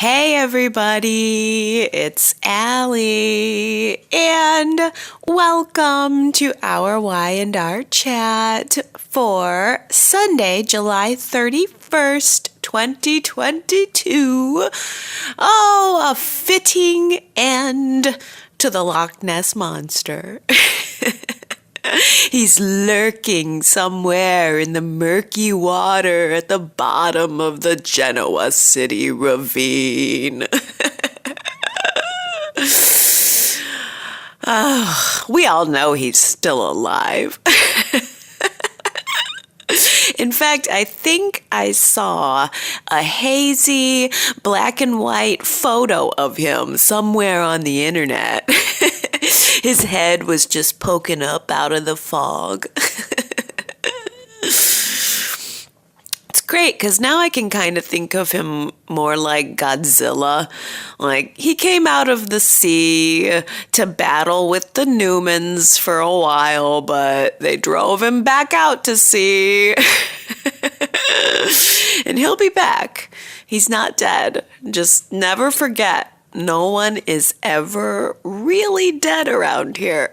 Hey everybody, it's Allie, and welcome to our Y&R Chat for Sunday, July 31st, 2022. Oh, a fitting end to the Locke Ness Monster. He's lurking somewhere in the murky water at the bottom of the Genoa City ravine. We all know he's still alive. In fact, I think I saw a hazy black and white photo of him somewhere on the internet. His head was just poking up out of the fog. It's great because now I can kind of think of him more like Godzilla. Like, he came out of the sea to battle with the Newmans for a while, but they drove him back out to sea. And he'll be back. He's not dead. Just never forget. No one is ever really dead around here.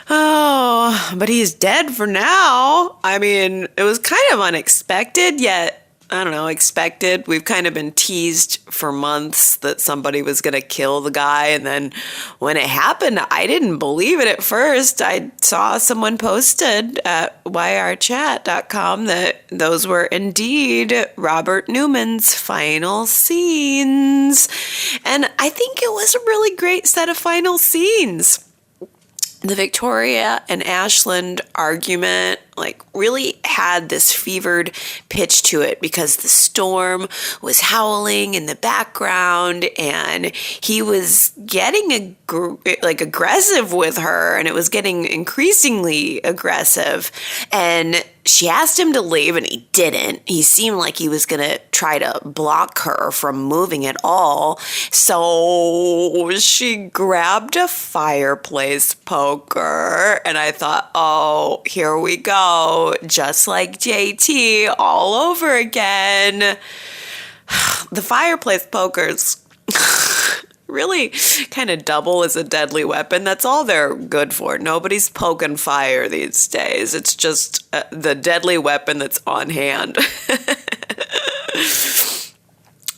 Oh, but he's dead for now. I mean, it was kind of unexpected, yet, I don't know, expected. We've kind of been teased for months that somebody was going to kill the guy. And then when it happened, I didn't believe it at first. I saw someone posted at yrchat.com that those were indeed Robert Newman's final scenes. And I think it was a really great set of final scenes. The Victoria and Ashland argument really had this fevered pitch to it because the storm was howling in the background and he was getting aggressive with her, and it was getting increasingly aggressive. And she asked him to leave and he didn't. He seemed like he was going to try to block her from moving at all. So she grabbed a fireplace poker and I thought, oh, here we go. Just like JT all over again. The fireplace pokers really kind of double as a deadly weapon. That's all they're good for. Nobody's poking fire these days. It's just the deadly weapon that's on hand.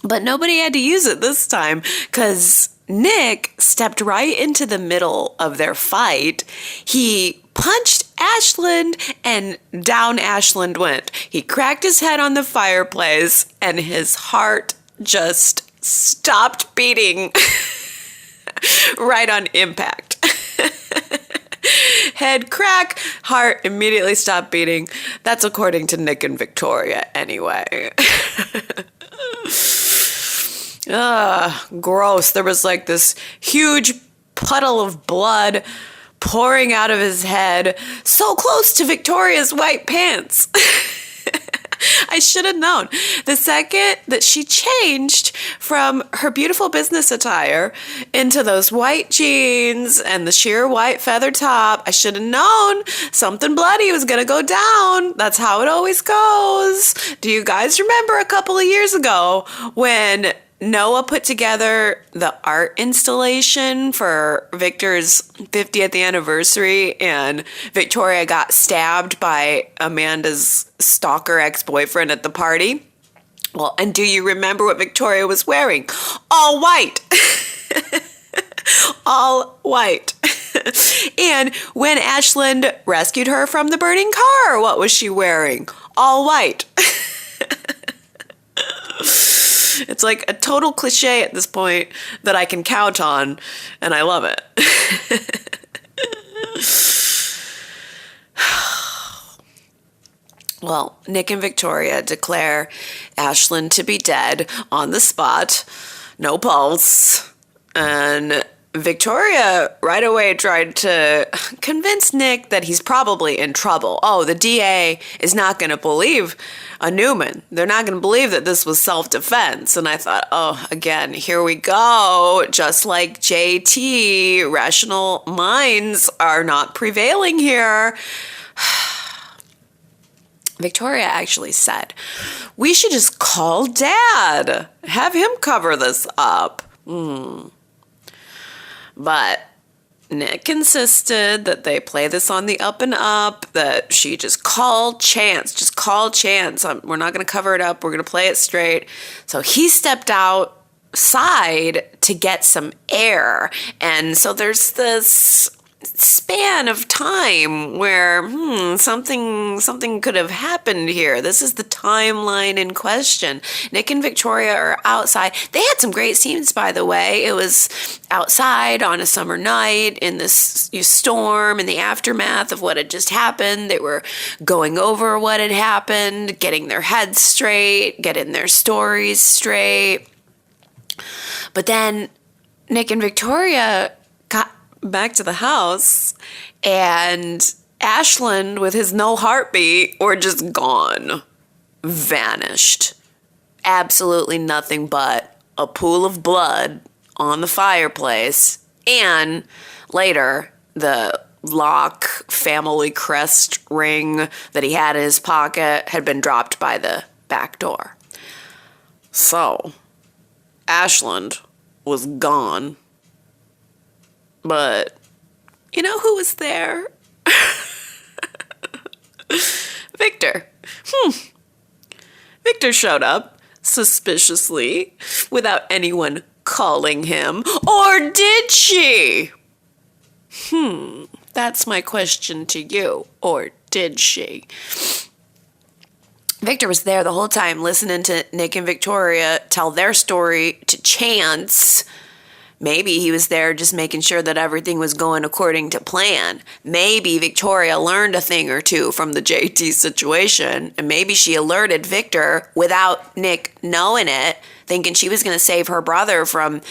But nobody had to use it this time because Nick stepped right into the middle of their fight. He punched Ashland and down Ashland went. He cracked his head on the fireplace and his heart just stopped beating right on impact. Head crack, heart immediately stopped beating. That's according to Nick and Victoria anyway. Gross. There was this huge puddle of blood pouring out of his head, so close to Victoria's white pants. I should have known. The second that she changed from her beautiful business attire into those white jeans and the sheer white feather top, I should have known something bloody was going to go down. That's how it always goes. Do you guys remember a couple of years ago when Noah put together the art installation for Victor's 50th anniversary and Victoria got stabbed by Amanda's stalker ex-boyfriend at the party? Well, and do you remember what Victoria was wearing? All white. All white. And when Ashland rescued her from the burning car, what was she wearing? All white. It's like a total cliche at this point that I can count on, and I love it. Well, Nick and Victoria declare Ashland to be dead on the spot, no pulse, and Victoria right away tried to convince Nick that he's probably in trouble. Oh, the DA is not going to believe a Newman. They're not going to believe that this was self-defense. And I thought, oh, again, here we go. Just like JT, rational minds are not prevailing here. Victoria actually said, we should just call Dad. Have him cover this up. But Nick insisted that they play this on the up and up, that she just call Chance. Just call Chance. We're not going to cover it up. We're going to play it straight. So he stepped outside to get some air. And so there's this span of time where something could have happened here. This is the timeline in question. Nick and Victoria are outside. They had some great scenes, by the way. It was outside on a summer night in this storm, in the aftermath of what had just happened. They were going over what had happened, getting their heads straight, getting their stories straight. But then Nick and Victoria got back to the house, and Ashland, with his no heartbeat, were just gone. Vanished. Absolutely nothing but a pool of blood on the fireplace, and later, the Locke family crest ring that he had in his pocket had been dropped by the back door. So, Ashland was gone. But you know who was there? Victor. Victor showed up suspiciously without anyone calling him. Or did she? That's my question to you. Or did she? Victor was there the whole time listening to Nick and Victoria tell their story to Chance. Maybe he was there just making sure that everything was going according to plan. Maybe Victoria learned a thing or two from the JT situation, and maybe she alerted Victor without Nick knowing it, thinking she was going to save her brother from,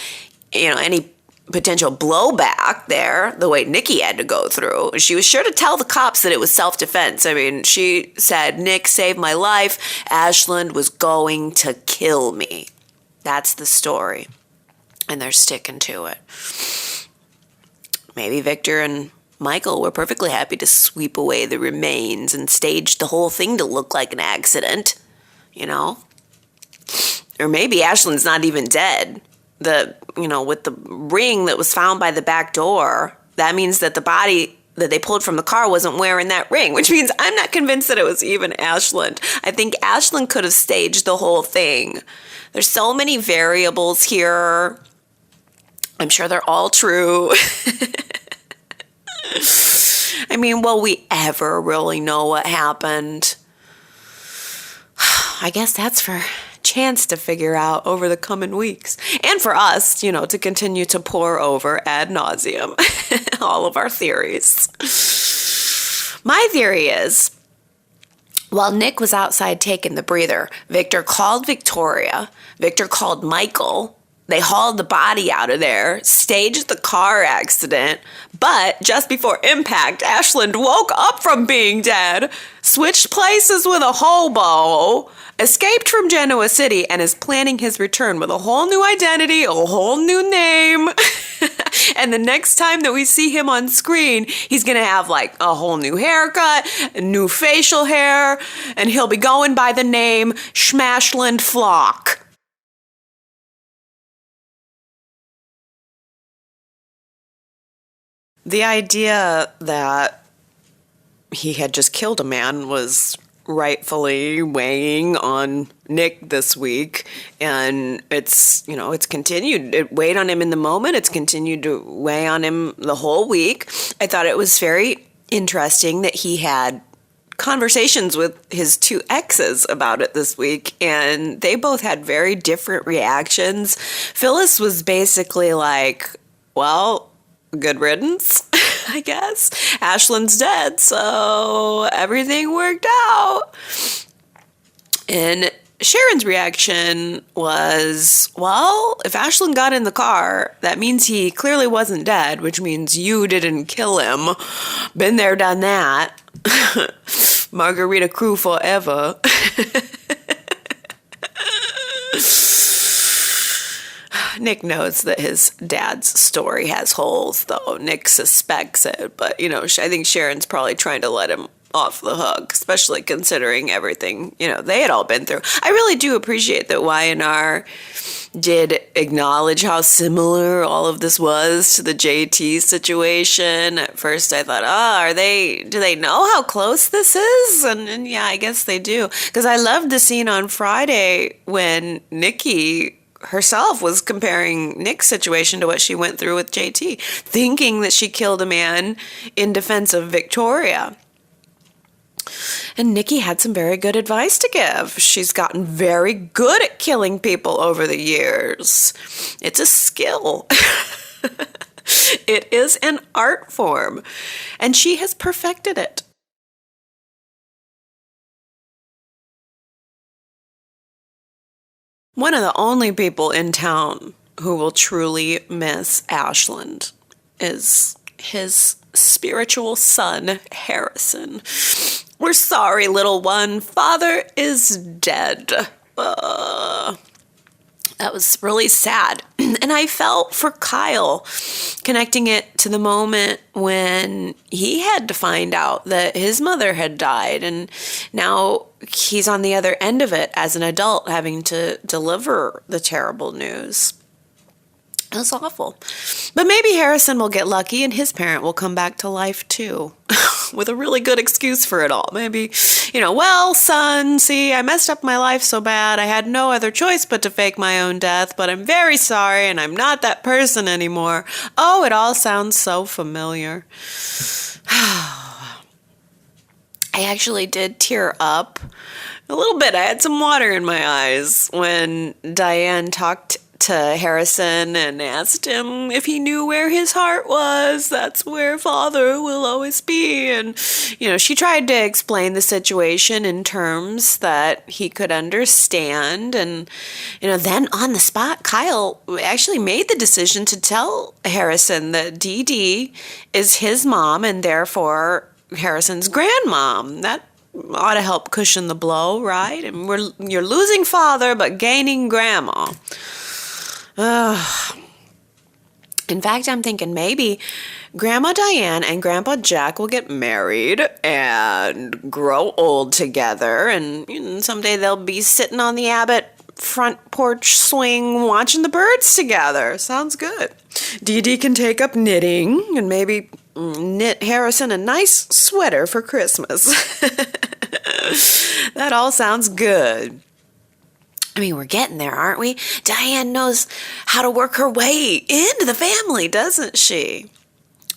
any potential blowback there, the way Nikki had to go through. She was sure to tell the cops that it was self-defense. I mean, she said, Nick saved my life. Ashland was going to kill me. That's the story. And they're sticking to it. Maybe Victor and Michael were perfectly happy to sweep away the remains and stage the whole thing to look like an accident, Or maybe Ashland's not even dead. With the ring that was found by the back door, that means that the body that they pulled from the car wasn't wearing that ring, which means I'm not convinced that it was even Ashland. I think Ashland could have staged the whole thing. There's so many variables here. I'm sure they're all true. I mean, will we ever really know what happened? I guess that's for Chance to figure out over the coming weeks. And for us, to continue to pour over ad nauseum all of our theories. My theory is, while Nick was outside taking the breather, Victor called Victoria, Victor called Michael. They hauled the body out of there, staged the car accident, but just before impact, Ashland woke up from being dead, switched places with a hobo, escaped from Genoa City, and is planning his return with a whole new identity, a whole new name. And the next time that we see him on screen, he's going to have a whole new haircut, a new facial hair, and he'll be going by the name Schmashland Flock. The idea that he had just killed a man was rightfully weighing on Nick this week, and it's continued. It weighed on him in the moment. It's continued to weigh on him the whole week. I thought it was very interesting that he had conversations with his two exes about it this week, and they both had very different reactions. Phyllis was basically like, well, good riddance, I guess. Ashland's dead, so everything worked out. And Sharon's reaction was, well, if Ashland got in the car, that means he clearly wasn't dead, which means you didn't kill him. Been there, done that. Margarita crew forever. Nick knows that his dad's story has holes, though. Nick suspects it, but, I think Sharon's probably trying to let him off the hook, especially considering everything, they had all been through. I really do appreciate that Y&R did acknowledge how similar all of this was to the JT situation. At first I thought, do they know how close this is? And yeah, I guess they do. Because I loved the scene on Friday when Nikki herself was comparing Nick's situation to what she went through with JT, thinking that she killed a man in defense of Victoria. And Nikki had some very good advice to give. She's gotten very good at killing people over the years. It's a skill. It is an art form, and she has perfected it. One of the only people in town who will truly miss Ashland is his spiritual son, Harrison. We're sorry, little one. Father is dead. That was really sad. And I felt for Kyle, connecting it to the moment when he had to find out that his mother had died. And now he's on the other end of it as an adult, having to deliver the terrible news. It was awful. But maybe Harrison will get lucky and his parent will come back to life too. With a really good excuse for it all. Maybe, well, son, see, I messed up my life so bad. I had no other choice but to fake my own death, but I'm very sorry and I'm not that person anymore. Oh, it all sounds so familiar. I actually did tear up a little bit. I had some water in my eyes when Diane talked to Harrison and asked him if he knew where his heart was. That's where father will always be. And, she tried to explain the situation in terms that he could understand. And, then on the spot, Kyle actually made the decision to tell Harrison that Dee Dee is his mom and therefore Harrison's grandmom. That ought to help cushion the blow, right? And you're losing father but gaining grandma. In fact, I'm thinking maybe Grandma Diane and Grandpa Jack will get married and grow old together, and someday they'll be sitting on the Abbott front porch swing watching the birds together. Sounds good. Dee Dee can take up knitting and maybe knit Harrison a nice sweater for Christmas. That all sounds good. I mean, we're getting there, aren't we? Diane knows how to work her way into the family, doesn't she?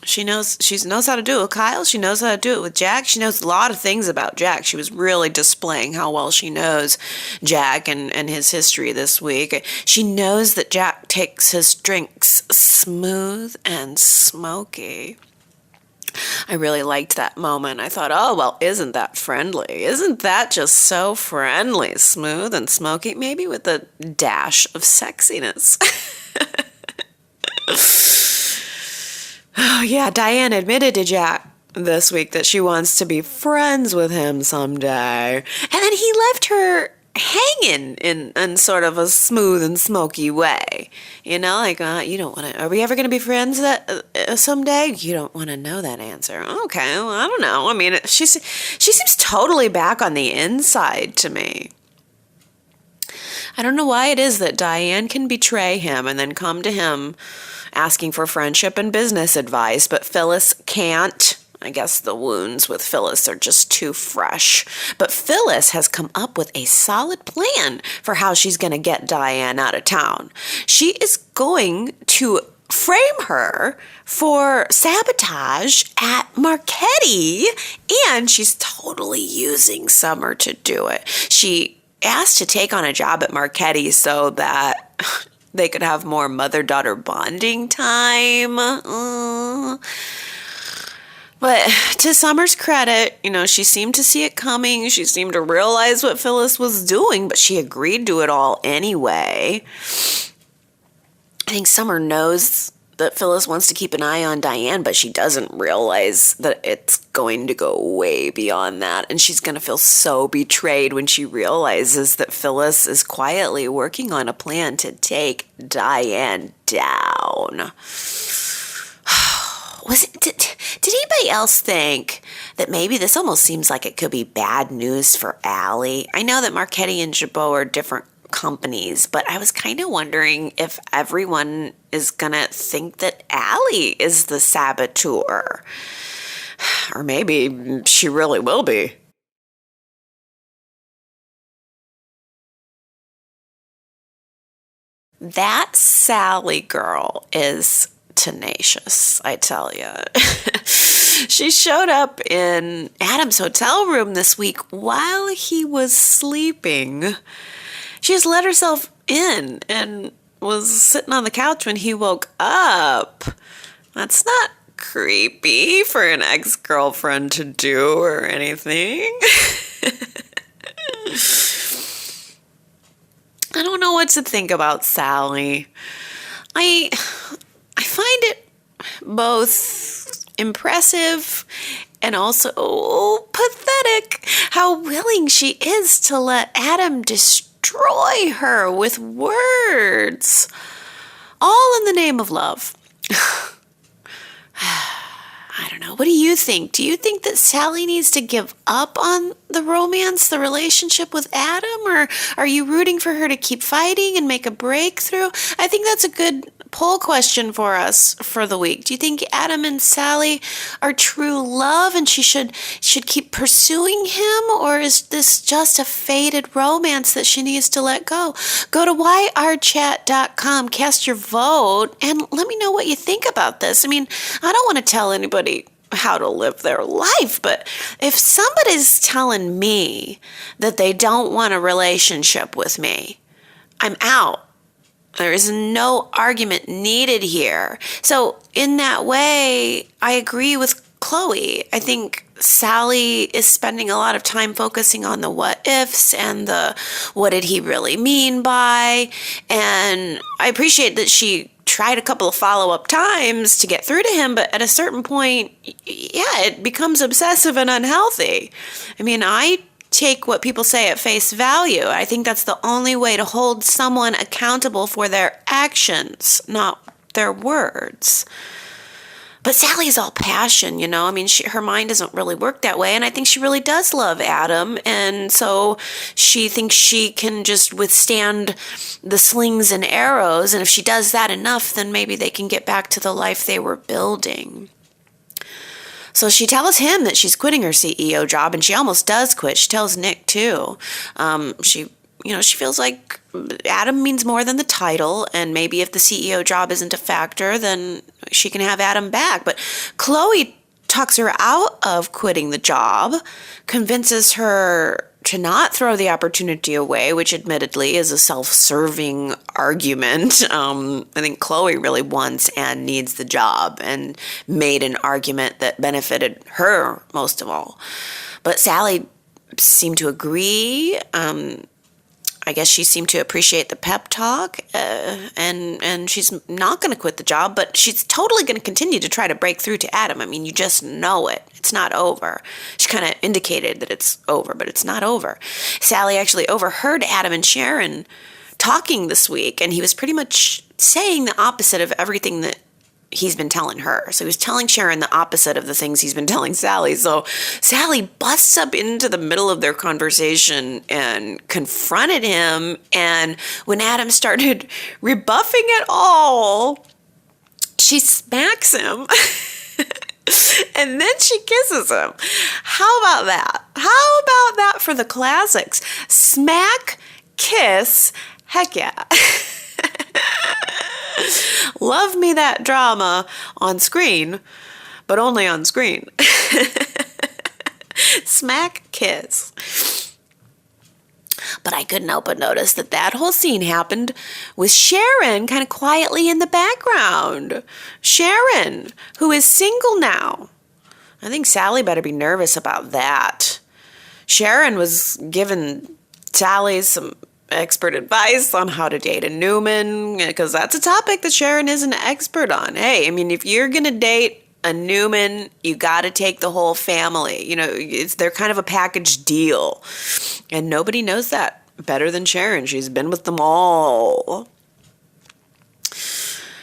She knows how to do it with Kyle. She knows how to do it with Jack. She knows a lot of things about Jack. She was really displaying how well she knows Jack and his history this week. She knows that Jack takes his drinks smooth and smoky. I really liked that moment. I thought, oh, well, isn't that friendly? Isn't that just so friendly, smooth and smoky, maybe with a dash of sexiness? Oh, yeah, Diane admitted to Jack this week that she wants to be friends with him someday. And then he left her hanging in sort of a smooth and smoky way. You don't want to, are we ever going to be friends someday? You don't want to know that answer. Okay, well, I don't know. I mean, she seems totally back on the inside to me. I don't know why it is that Diane can betray him and then come to him asking for friendship and business advice, but Phyllis can't. I guess the wounds with Phyllis are just too fresh. But Phyllis has come up with a solid plan for how she's going to get Diane out of town. She is going to frame her for sabotage at Marchetti, and she's totally using Summer to do it. She asked to take on a job at Marchetti so that they could have more mother-daughter bonding time. But to Summer's credit, she seemed to see it coming. She seemed to realize what Phyllis was doing, but she agreed to it all anyway. I think Summer knows that Phyllis wants to keep an eye on Diane, but she doesn't realize that it's going to go way beyond that. And she's going to feel so betrayed when she realizes that Phyllis is quietly working on a plan to take Diane down. Did anybody else think that maybe this almost seems like it could be bad news for Allie? I know that Marchetti and Jabot are different companies, but I was kind of wondering if everyone is gonna think that Allie is the saboteur. Or maybe she really will be. That Sally girl is tenacious, I tell you. She showed up in Adam's hotel room this week while he was sleeping. She just let herself in and was sitting on the couch when he woke up. That's not creepy for an ex-girlfriend to do or anything. I don't know what to think about Sally. I find it both impressive and also pathetic how willing she is to let Adam destroy her with words, all in the name of love. I don't know. What do you think? Do you think that Sally needs to give up on the romance, the relationship with Adam, or are you rooting for her to keep fighting and make a breakthrough? I think that's a good poll question for us for the week. Do you think Adam and Sally are true love and she should keep pursuing him, or is this just a faded romance that she needs to let go? Go to yrchat.com, cast your vote, and let me know what you think about this. I mean, I don't want to tell anybody how to live their life, but if somebody's telling me that they don't want a relationship with me, I'm out. There is no argument needed here. So in that way, I agree with Chloe. I think Sally is spending a lot of time focusing on the what ifs and the what did he really mean by. And I appreciate that she tried a couple of follow-up times to get through to him, but at a certain point, yeah, it becomes obsessive and unhealthy. I mean, I take what people say at face value. I think that's the only way to hold someone accountable for their actions, not their words. But Sally's all passion, you know? I mean, her mind doesn't really work that way, and I think she really does love Adam, and so she thinks she can just withstand the slings and arrows, and if she does that enough, then maybe they can get back to the life they were building. So she tells him that she's quitting her CEO job, and she almost does quit. She tells Nick, too. She feels like Adam means more than the title, and maybe if the CEO job isn't a factor, then she can have Adam back. But Chloe talks her out of quitting the job, convinces her to not throw the opportunity away, which admittedly is a self-serving argument. I think Chloe really wants and needs the job and made an argument that benefited her most of all. But Sally seemed to agree. I guess she seemed to appreciate the pep talk, and she's not going to quit the job, but she's totally going to continue to try to break through to Adam. I mean, you just know it. It's not over. She kind of indicated that it's over, but it's not over. Sally actually overheard Adam and Sharon talking this week, and he was pretty much saying the opposite of everything that he's been telling her. So he was telling Sharon the opposite of the things he's been telling Sally. So Sally busts up into the middle of their conversation and confronted him. And when Adam started rebuffing it all, she smacks him. And then she kisses him. How about that? How about that for the classics? Smack, kiss, heck yeah. Love me that drama on screen, but only on screen. Smack, kiss. But I couldn't help but notice that whole scene happened with Sharon kind of quietly in the background. Sharon, who is single now. I think Sally better be nervous about that. Sharon was giving Sally some expert advice on how to date a Newman, because that's a topic that Sharon is an expert on. Hey, I mean, if you're going to date a Newman, you got to take the whole family. You know, they're kind of a package deal. And nobody knows that better than Sharon. She's been with them all.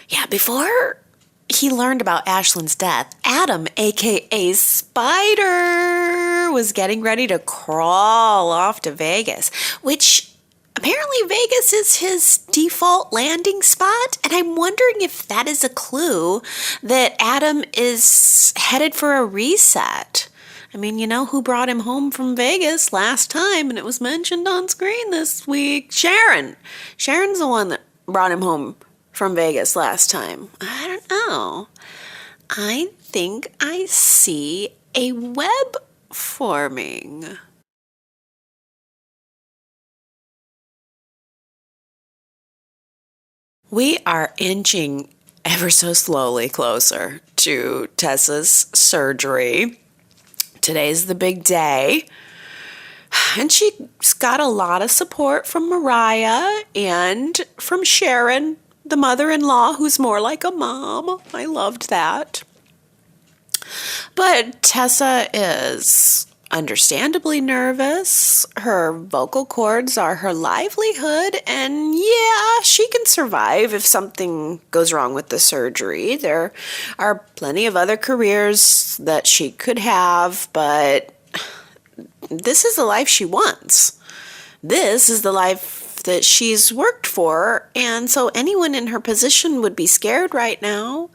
Yeah, before he learned about Ashlyn's death, Adam, aka Spider, was getting ready to crawl off to Vegas, which apparently Vegas is his default landing spot. And I'm wondering if that is a clue that Adam is headed for a reset. I mean, you know who brought him home from Vegas last time, and it was mentioned on screen this week? Sharon. Sharon's the one that brought him home from Vegas last time. I don't know. I think I see a web forming. We are inching ever so slowly closer to Tessa's surgery. Today's the big day. And she's got a lot of support from Mariah and from Sharon, the mother-in-law, who's more like a mom. I loved that. But Tessa is understandably nervous. Her vocal cords are her livelihood, and yeah, she can survive if something goes wrong with the surgery. There are plenty of other careers that she could have, but this is the life she wants. This is the life that she's worked for, and so anyone in her position would be scared right now.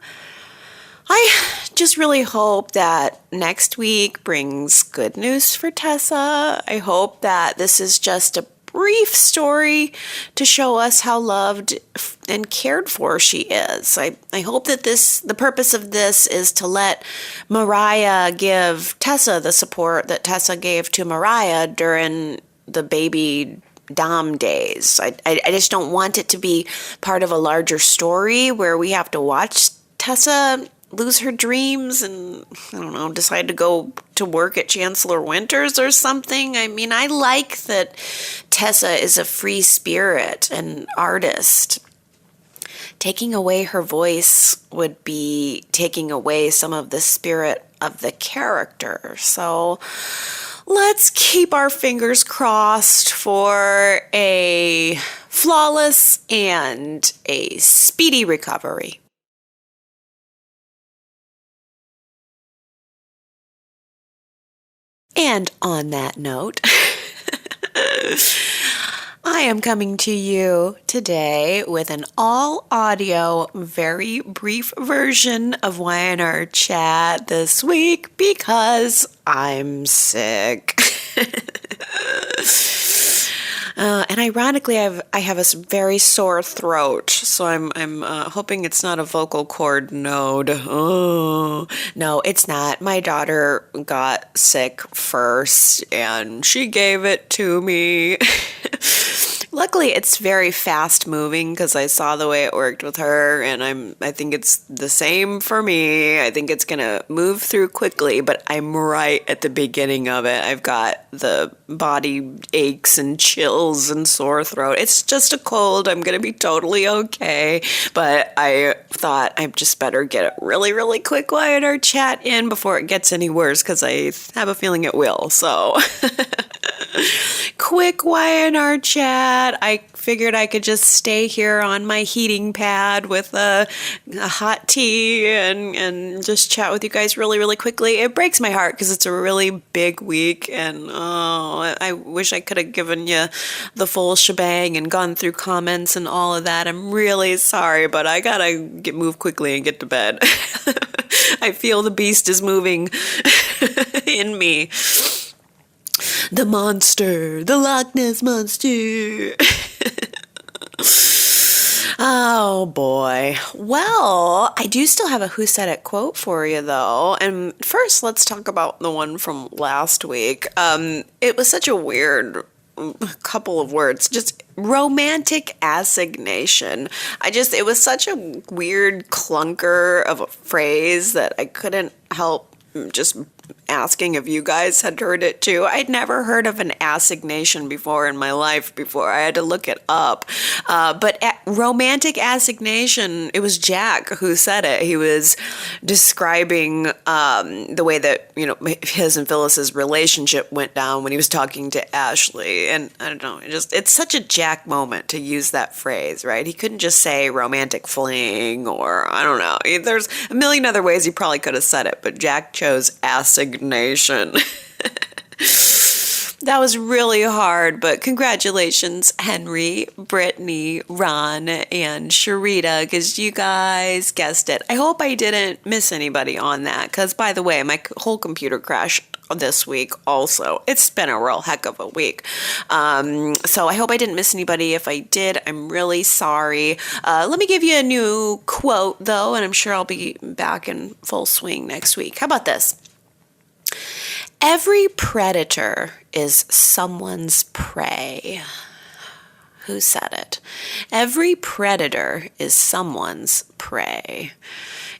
I just really hope that next week brings good news for Tessa. I hope that this is just a brief story to show us how loved and cared for she is. I hope that the purpose of this is to let Mariah give Tessa the support that Tessa gave to Mariah during the baby Dom days. I just don't want it to be part of a larger story where we have to watch Tessa lose her dreams and, I don't know, decide to go to work at Chancellor Winters or something. I mean, I like that Tessa is a free spirit and artist. Taking away her voice would be taking away some of the spirit of the character. So let's keep our fingers crossed for a flawless and a speedy recovery. And on that note, I am coming to you today with an all-audio, very brief version of Y&R Chat this week because I'm sick. And ironically, I have a very sore throat, so I'm hoping it's not a vocal cord node. Oh, no, it's not. My daughter got sick first, and she gave it to me. Luckily, it's very fast moving because I saw the way it worked with her, and I think it's the same for me. I think it's gonna move through quickly, but I'm right at the beginning of it. I've got the body aches and chills and sore throat. It's just a cold. I'm gonna be totally okay. But I thought I just better get it really, really quick Y&R Chat in before it gets any worse because I have a feeling it will. So quick Y&R Chat. I figured I could just stay here on my heating pad with a hot tea and just chat with you guys really, really quickly. It breaks my heart because it's a really big week, and I wish I could have given you the full shebang and gone through comments and all of that. I'm really sorry, but I gotta move quickly and get to bed. I feel the beast is moving in me. The monster, the Locke Ness Monster. Oh boy. Well, I do still have a Who Said It quote for you though. And first, let's talk about the one from last week. It was such a weird couple of words, just romantic assignation. It was such a weird clunker of a phrase that I couldn't help just asking if you guys had heard it too. I'd never heard of an assignation before in my life before. I had to look it up. But romantic assignation, it was Jack who said it. He was describing the way that, his and Phyllis's relationship went down when he was talking to Ashley. And I don't know, it's such a Jack moment to use that phrase, right? He couldn't just say romantic fling or I don't know. There's a million other ways he probably could have said it, but Jack chose assignation. That was really hard, but congratulations, Henry, Brittany, Ron, and Sharita, because you guys guessed it. I hope I didn't miss anybody on that, because, by the way, my whole computer crashed this week also. It's been a real heck of a week. So I hope I didn't miss anybody. If I did, I'm really sorry. Let me give you a new quote, though, and I'm sure I'll be back in full swing next week. How about this? Every predator is someone's prey. Who said it? Every predator is someone's prey.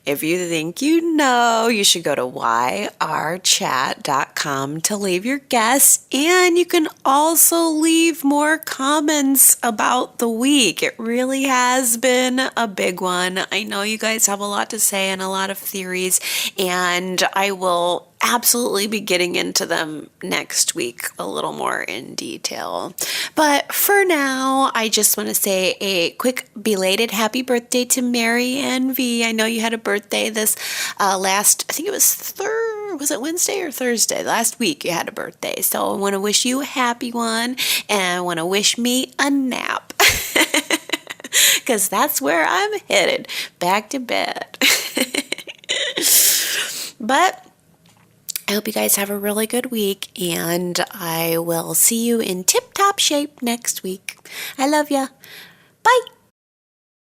If you think you know, you should go to yrchat.com to leave your guess, and you can also leave more comments about the week. It really has been a big one. I know you guys have a lot to say and a lot of theories, and I will absolutely be getting into them next week a little more in detail. But for now, I just want to say a quick belated happy birthday to Mary Ann V. I know you had a birthday this I think it was was it Wednesday or Thursday? Last week you had a birthday. So I want to wish you a happy one, and I want to wish me a nap. Because that's where I'm headed, back to bed. But I hope you guys have a really good week, and I will see you in tip-top shape next week. I love ya. Bye.